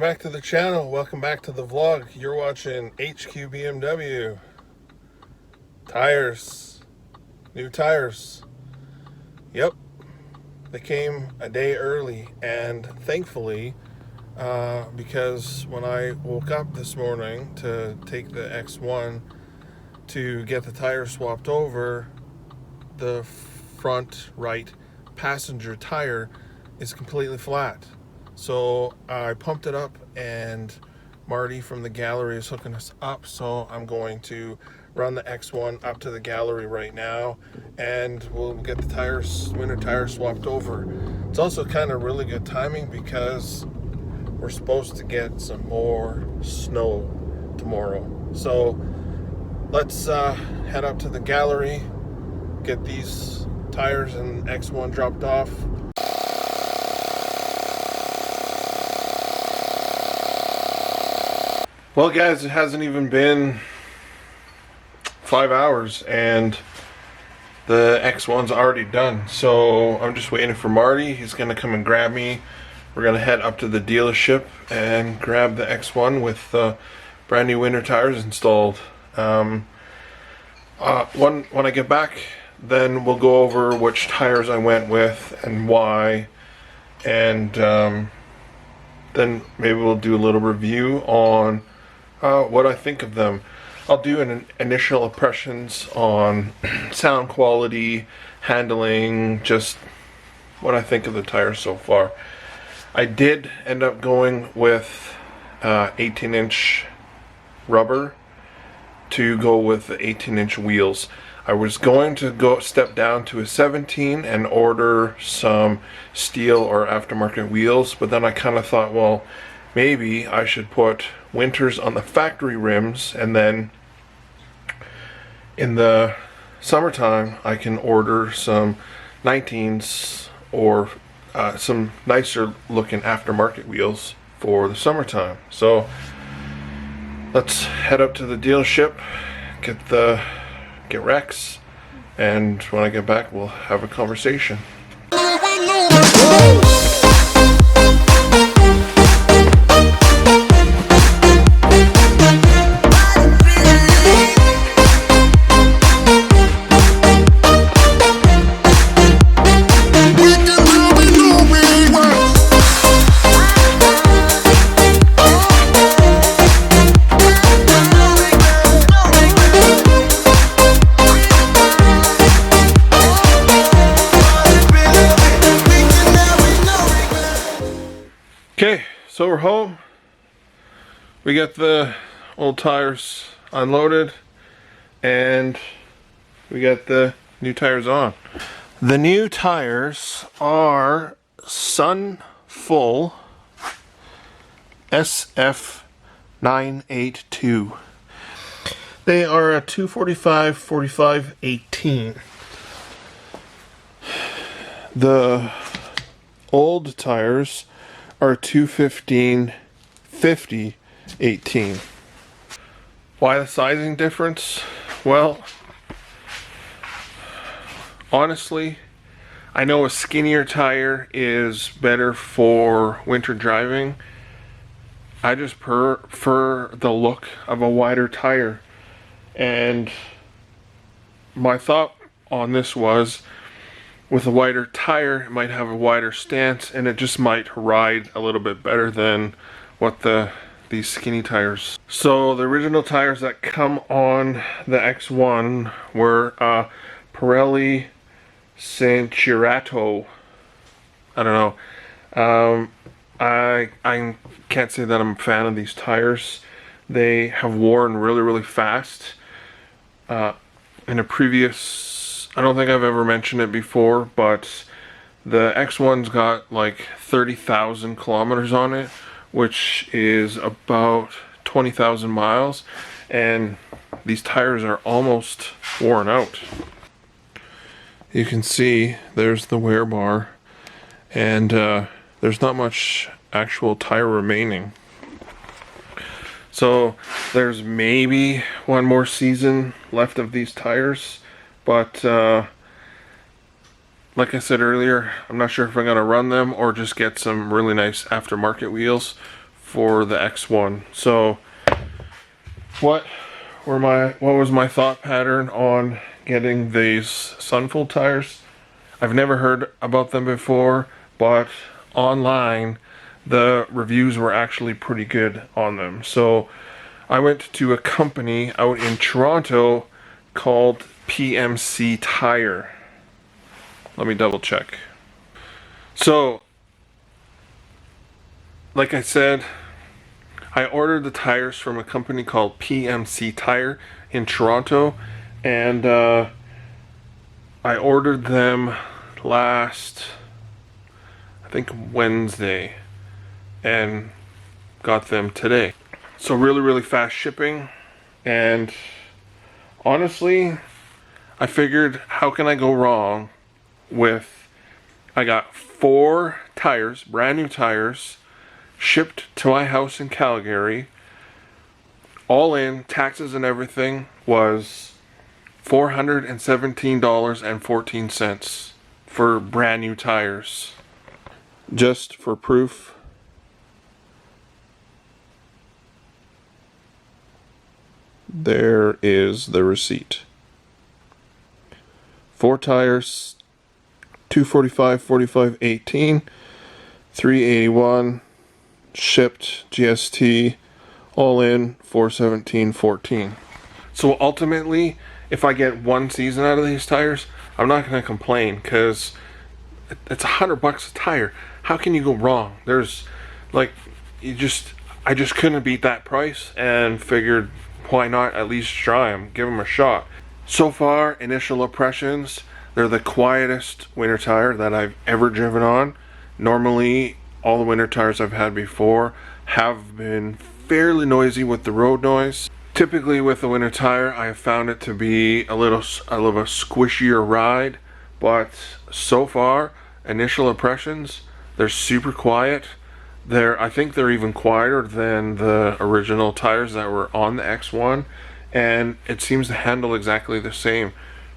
back to the channel. Welcome back to the vlog. You're watching HQ BMW. Tires. New tires. Yep. They came a day early, and thankfully, because when I woke up this morning to take the X1 to get the tires swapped over, the front right passenger tire is completely flat. So I pumped it up, and Marty from the gallery is hooking us up. So I'm going to run the X1 up to the gallery right now, and we'll get the tires, winter tires, swapped over. It's also kind of really good timing because we're supposed to get some more snow tomorrow. So let's head up to the gallery, get these tires and X1 dropped off. Well guys, it hasn't even been 5 hours and the X1's already done. So I'm just waiting for Marty. He's gonna come and grab me. We're gonna head up to the dealership and grab the X1 with brand new winter tires installed. When I get back, then we'll go over which tires I went with and why, and then maybe we'll do a little review on what I think of them. I'll do an initial impressions on sound quality, handling, just what I think of the tires so far. I did end up going with 18-inch rubber to go with the 18-inch wheels. I was going to step down to a 17 and order some steel or aftermarket wheels, but then I kind of thought, well, maybe I should put winters on the factory rims, and then in the summertime I can order some 19s or some nicer looking aftermarket wheels for the summertime. So let's head up to the dealership, get Rex, and when I get back we'll have a conversation. Okay, so we're home. We got the old tires unloaded and we got the new tires on. The new tires are Sunfull SF982. They are a 245/45/18. The old tires are 215/50/18. Why the sizing difference? Well, honestly, I know a skinnier tire is better for winter driving. I just prefer the look of a wider tire, and my thought on this was, with a wider tire, it might have a wider stance, and it just might ride a little bit better than what these skinny tires. So the original tires that come on the X1 were Pirelli Cinturato. I don't know. I can't say that I'm a fan of these tires. They have worn really fast. In a previous, I don't think I've ever mentioned it before, but the X1's got like 30,000 kilometers on it, which is about 20,000 miles, and these tires are almost worn out. You can see there's the wear bar, and there's not much actual tire remaining. So there's maybe one more season left of these tires. But like I said earlier, I'm not sure if I'm going to run them or just get some really nice aftermarket wheels for the X1. So what was my thought pattern on getting these Sunfull tires? I've never heard about them before, but online the reviews were actually pretty good on them. So I went to a company out in Toronto called PMC Tire. Let me double check. So, like I said, I ordered the tires from a company called PMC Tire in Toronto, and I ordered them last, I think, Wednesday, and got them today. So really fast shipping, and honestly, I figured, how can I go wrong with, I got 4 tires, brand new tires, shipped to my house in Calgary. All in, taxes and everything, was $417.14 for brand new tires. Just for proof, there is the receipt. 4 tires, $245, $45, $18, $381, shipped, GST, all in $417.14. So ultimately, if I get 1 season out of these tires, I'm not going to complain, because it's $100 a tire. How can you go wrong? There's like, I just couldn't beat that price, and figured, why not at least try them, give them a shot. So far, initial impressions, they're the quietest winter tire that I've ever driven on. Normally, all the winter tires I've had before have been fairly noisy with the road noise. Typically with the winter tire, I have found it to be a little squishier ride, but so far, initial impressions, they're super quiet. I think they're even quieter than the original tires that were on the X1, and it seems to handle exactly the same.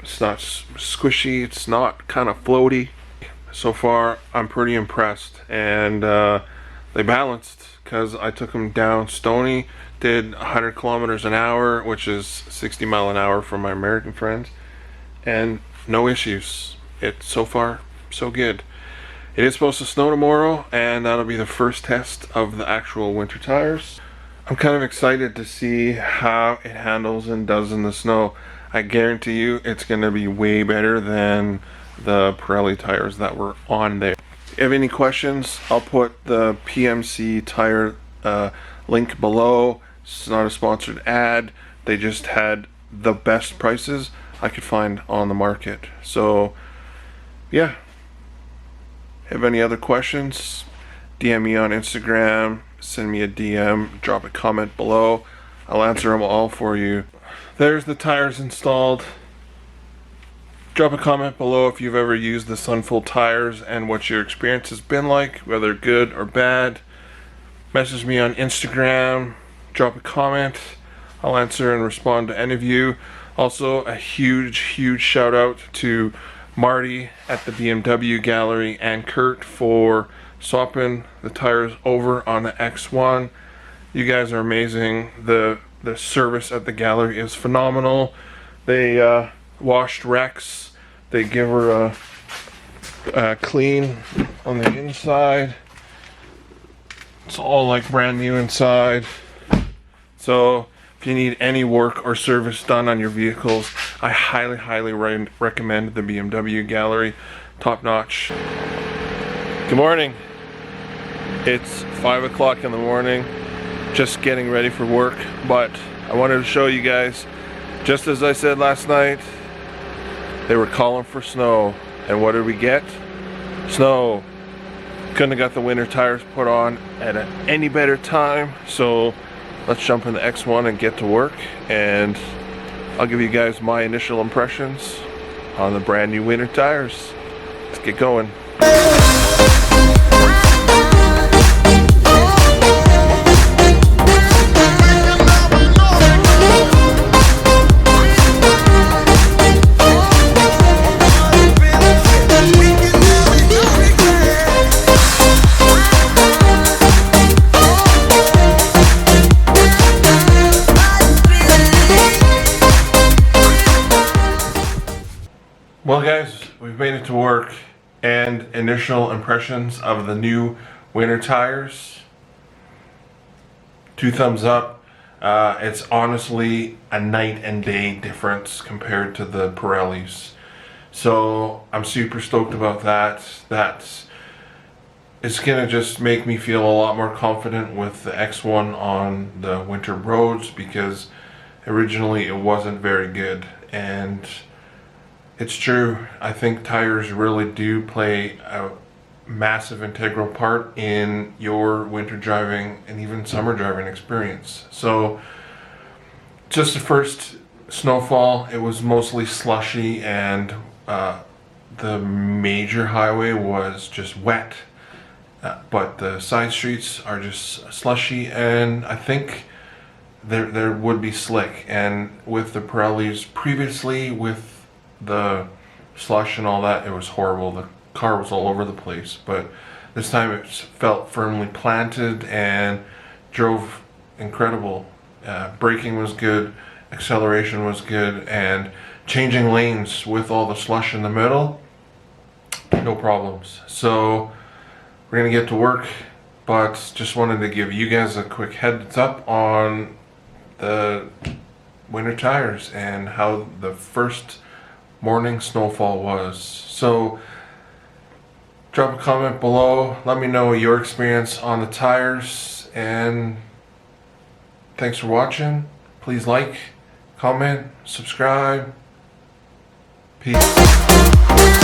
It's not squishy, it's not kind of floaty. So far, I'm pretty impressed, and they balanced, because I took them down Stony, did 100 kilometers an hour, which is 60 mile an hour for my American friends, and no issues. It's so far so good. It is supposed to snow tomorrow, and that'll be the first test of the actual winter tires. I'm kind of excited to see how it handles and does in the snow. I guarantee you it's going to be way better than the Pirelli tires that were on there. If you have any questions, I'll put the PMC Tire link below. It's not a sponsored ad. They just had the best prices I could find on the market. So, yeah. Have any other questions? DM me on Instagram, send me a DM, drop a comment below. I'll answer them all for you. There's the tires installed. Drop a comment below if you've ever used the Sunfull tires and what your experience has been like, whether good or bad. Message me on Instagram, drop a comment. I'll answer and respond to any of you. Also, a huge shout out to Marty at the BMW Gallery and Kurt for swapping the tires over on the X1. You guys are amazing. The service at the gallery is phenomenal. They washed Rex. They give her a clean on the inside. It's all like brand new inside. So if you need any work or service done on your vehicles, I highly recommend the BMW Gallery. Top notch. Good morning. It's 5 o'clock in the morning. Just getting ready for work, but I wanted to show you guys, just as I said last night, they were calling for snow, and what did we get? Snow. Couldn't have got the winter tires put on at any better time, so let's jump in the X1 and get to work, and I'll give you guys my initial impressions on the brand new winter tires. Let's get going. and initial impressions of the new winter tires. 2 thumbs up. It's honestly a night and day difference compared to the Pirellis. So I'm super stoked about that. It's gonna just make me feel a lot more confident with the X1 on the winter roads, because originally it wasn't very good. And it's true, I think tires really do play a massive integral part in your winter driving and even summer driving experience. So just the first snowfall, it was mostly slushy, and the major highway was just wet. But the side streets are just slushy, and I think there would be slick. And with the Pirellis previously, with the slush and all that, it was horrible. The car was all over the place. But this time it felt firmly planted and drove incredible. Braking was good, acceleration was good, and changing lanes with all the slush in the middle, no problems. So we're gonna get to work, but just wanted to give you guys a quick heads up on the winter tires and how the first morning snowfall was. So drop a comment below, let me know your experience on the tires, and thanks for watching. Please like, comment, subscribe. Peace.